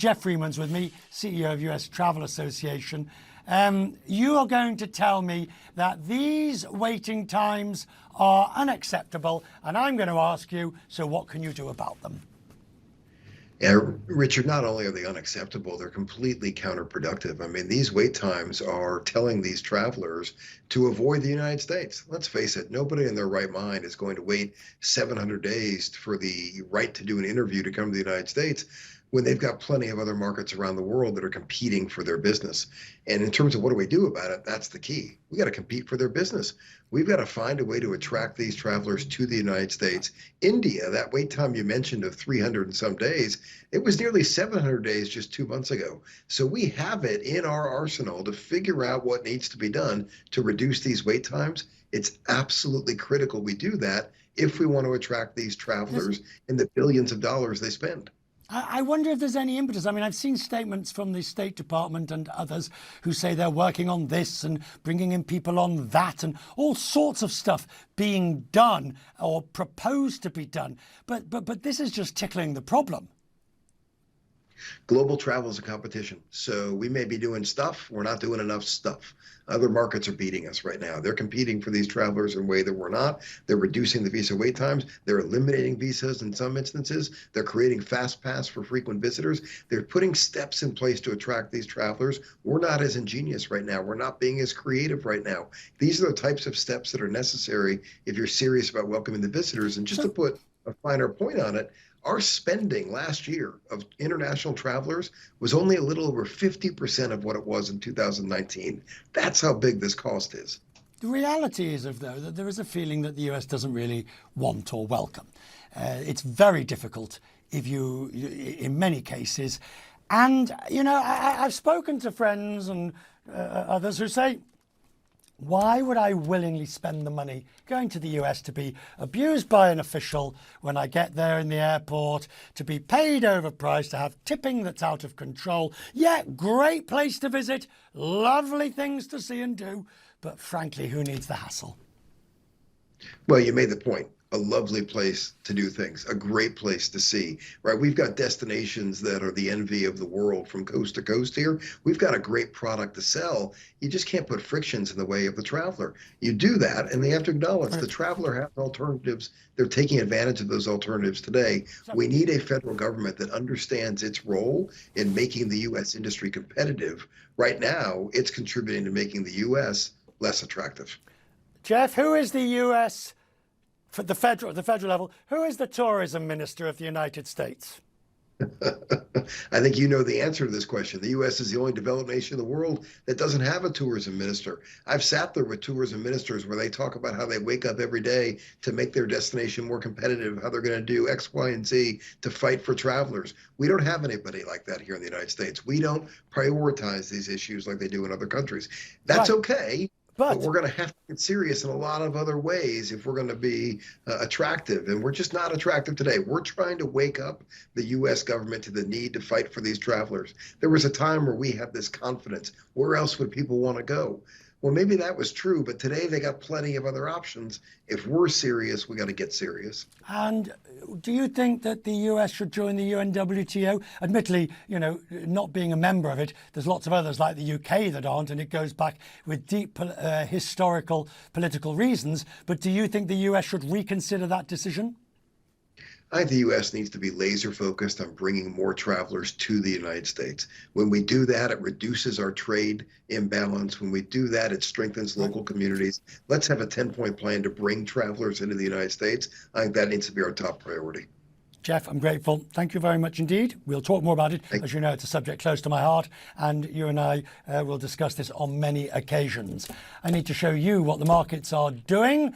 Geoff Freeman's with me, CEO of US Travel Association. You are going to tell me that these waiting times are unacceptable, and I'm going to ask you, so what can you do about them? Yeah, Richard, not only are they unacceptable, they're completely counterproductive. I mean, these wait times are telling these travelers to avoid the United States. Let's face it, nobody in their right mind is going to wait 700 days for the right to do an interview to come to the United States when they've got plenty of other markets around the world that are competing for their business. And in terms of what do we do about it, that's the key. We got to compete for their business. We've got to find a way to attract these travelers to the United States. India, that wait time you mentioned of 300 and some days, it was nearly 700 days just 2 months ago. So we have it in our arsenal to figure out what needs to be done to reduce these wait times. It's absolutely critical we do that if we want to attract these travelers and the billions of dollars they spend. I wonder if there's any impetus. I mean, I've seen statements from the State Department and others who say they're working on this and bringing in people on that and all sorts of stuff being done or proposed to be done. But this is just tickling the problem. Global travel is a competition. So we may be doing stuff, we're not doing enough stuff. Other markets are beating us right now. They're competing for these travelers in a way that we're not. They're reducing the visa wait times. They're eliminating visas in some instances. They're creating fast pass for frequent visitors. They're putting steps in place to attract these travelers. We're not as ingenious right now. We're not being as creative right now. These are the types of steps that are necessary if you're serious about welcoming the visitors. And just to put a finer point on it, our spending last year of international travelers was only a little over 50% of what it was in 2019. That's how big this cost is. The reality is, though, that there is a feeling that the US doesn't really want or welcome. It's very difficult in many cases. And, I've spoken to friends and others who say, why would I willingly spend the money going to the US to be abused by an official when I get there in the airport, to be paid overpriced, to have tipping that's out of control? Yeah, great place to visit, lovely things to see and do, but frankly, who needs the hassle? Well, you made the point. A lovely place to do things, a great place to see, right? We've got destinations that are the envy of the world from coast to coast here. We've got a great product to sell. You just can't put frictions in the way of the traveler. You do that, and they have to acknowledge the traveler has alternatives. They're taking advantage of those alternatives today. We need a federal government that understands its role in making the U.S. industry competitive. Right now, it's contributing to making the U.S. less attractive. Geoff, who is the U.S., for the federal level, who is the tourism minister of the United States? I think you know the answer to this question. The U.S. is the only developed nation in the world that doesn't have a tourism minister. I've sat there with tourism ministers where they talk about how they wake up every day to make their destination more competitive, how they're going to do X, Y, and Z to fight for travelers. We don't have anybody like that here in the United States. We don't prioritize these issues like they do in other countries. That's okay. But we're going to have to get serious in a lot of other ways if we're going to be attractive. And we're just not attractive today. We're trying to wake up the U.S. government to the need to fight for these travelers. There was a time where we had this confidence. Where else would people want to go? Well, maybe that was true, but today they got plenty of other options. If we're serious, we got to get serious. And do you think that the US should join the UNWTO? Admittedly, not being a member of it, there's lots of others like the UK that aren't, and it goes back with deep historical political reasons. But do you think the US should reconsider that decision? I think the U.S. needs to be laser focused on bringing more travelers to the United States. When we do that, it reduces our trade imbalance. When we do that, it strengthens local communities. Let's have a 10-point plan to bring travelers into the United States. I think that needs to be our top priority. Geoff, I'm grateful. Thank you very much indeed. We'll talk more about it. As you know, it's a subject close to my heart, and you and I will discuss this on many occasions. I need to show you what the markets are doing.